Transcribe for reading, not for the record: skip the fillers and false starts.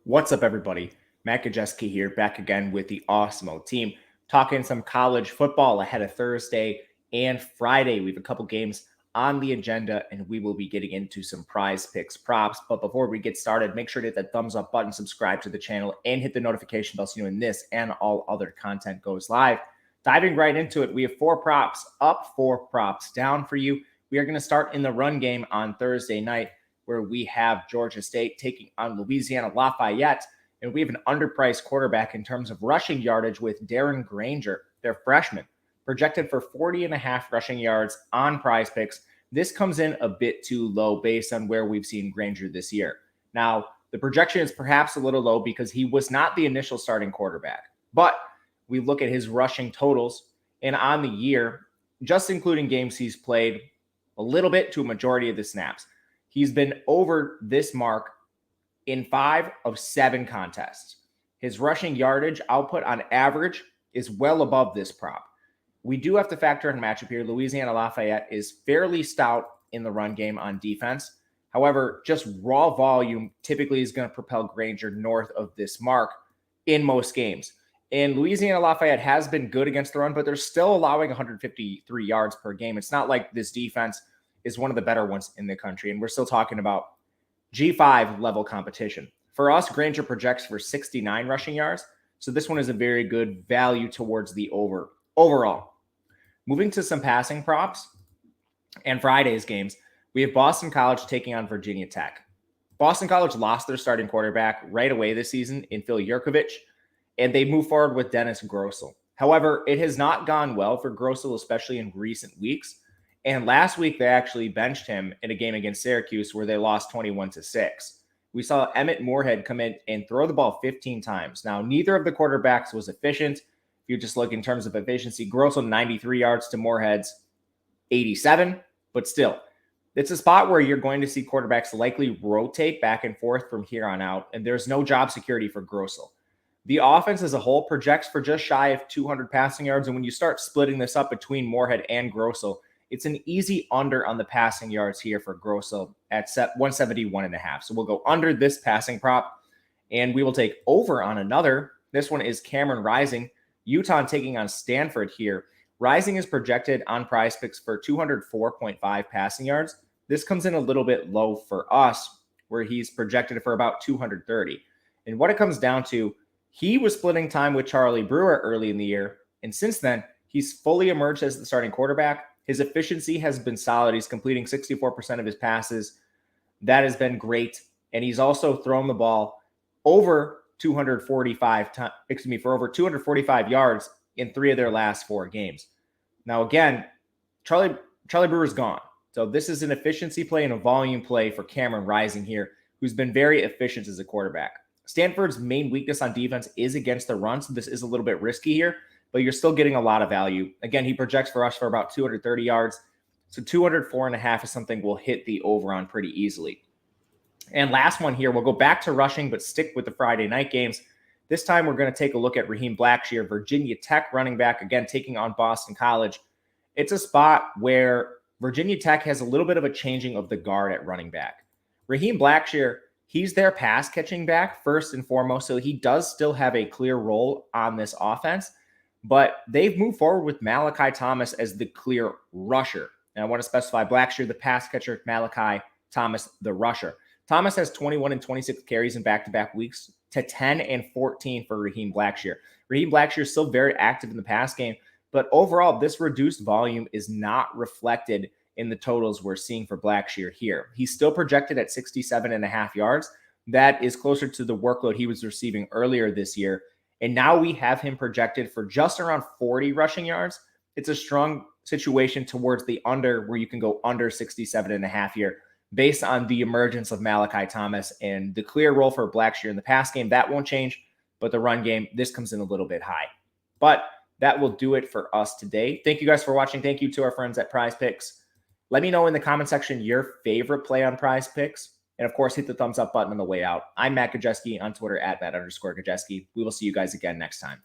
What's up, everybody? Matt Gajewski here, back again with the Awesemo team, talking some college football ahead of Thursday and Friday. We have a couple games on the agenda, and we will be getting into some PrizePicks props. But before we get started, make sure to hit that thumbs up button, subscribe to the channel, and hit the notification bell so you know when this and all other content goes live. Diving right into it, we have 4 props up, 4 props down for you. We are going to start in the run game on Thursday night, where we have Georgia State taking on Louisiana Lafayette, and we have an underpriced quarterback in terms of rushing yardage with Darren Granger, their freshman, projected for 40.5 rushing yards on PrizePicks. This comes in a bit too low based on where we've seen Granger this year. Now, the projection is perhaps a little low because he was not the initial starting quarterback, but we look at his rushing totals, and on the year, just including games he's played a little bit to a majority of the snaps, he's been over this mark in 5 of 7 contests. His rushing yardage output on average is well above this prop. We do have to factor in a matchup here. Louisiana Lafayette is fairly stout in the run game on defense. However, just raw volume typically is going to propel Granger north of this mark in most games. And Louisiana Lafayette has been good against the run, but they're still allowing 153 yards per game. It's not like this defense is one of the better ones in the country. And we're still talking about G5 level competition. For us, Granger projects for 69 rushing yards. So this one is a very good value towards the overall. Moving to some passing props and Friday's games, we have Boston College taking on Virginia Tech. Boston College lost their starting quarterback right away this season in Phil Yurkovich, and they move forward with Dennis Grossel. However, it has not gone well for Grossel, especially in recent weeks. And last week, they actually benched him in a game against Syracuse where they lost 21-6. We saw Emmett Moorhead come in and throw the ball 15 times. Now, neither of the quarterbacks was efficient. If you just look in terms of efficiency, Grossel 93 yards to Moorhead's 87, but still, it's a spot where you're going to see quarterbacks likely rotate back and forth from here on out, and there's no job security for Grossel. The offense as a whole projects for just shy of 200 passing yards, and when you start splitting this up between Moorhead and Grossel, it's an easy under on the passing yards here for Grossel at 171.5. So we'll go under this passing prop, and we will take over on another. This one is Cameron Rising, Utah taking on Stanford here. Rising is projected on PrizePicks for 204.5 passing yards. This comes in a little bit low for us, where he's projected for about 230. And what it comes down to, he was splitting time with Charlie Brewer early in the year, and since then, he's fully emerged as the starting quarterback. His efficiency has been solid. He's completing 64% of his passes. That has been great. And he's also thrown the ball over 245 for over 245 yards in 3 of their last 4 games. Now, again, Charlie Brewer's gone. So this is an efficiency play and a volume play for Cameron Rising here, who's been very efficient as a quarterback. Stanford's main weakness on defense is against the run, so this is a little bit risky here, but you're still getting a lot of value. Again, he projects for us for about 230 yards. So 204.5 is something we'll hit the over on pretty easily. And last one here, we'll go back to rushing, but stick with the Friday night games. This time we're going to take a look at Raheem Blackshear, Virginia Tech running back, again, taking on Boston College. It's a spot where Virginia Tech has a little bit of a changing of the guard at running back. Raheem Blackshear, he's their pass catching back first and foremost, so he does still have a clear role on this offense. But they've moved forward with Malachi Thomas as the clear rusher. And I want to specify Blackshear, the pass catcher, Malachi Thomas, the rusher. Thomas has 21 and 26 carries in back-to-back weeks to 10 and 14 for Raheem Blackshear. Raheem Blackshear is still very active in the pass game, but overall, this reduced volume is not reflected in the totals we're seeing for Blackshear here. He's still projected at 67.5 yards. That is closer to the workload he was receiving earlier this year. And now we have him projected for just around 40 rushing yards. It's a strong situation towards the under, where you can go under 67.5 here based on the emergence of Malachi Thomas and the clear role for Blackshear in the pass game. That won't change, but the run game, this comes in a little bit high. But that will do it for us today. Thank you guys for watching. Thank you to our friends at PrizePicks. Let me know in the comment section your favorite play on PrizePicks. And of course, hit the thumbs up button on the way out. I'm Matt Gajewski on Twitter at Matt_Gajewski. We will see you guys again next time.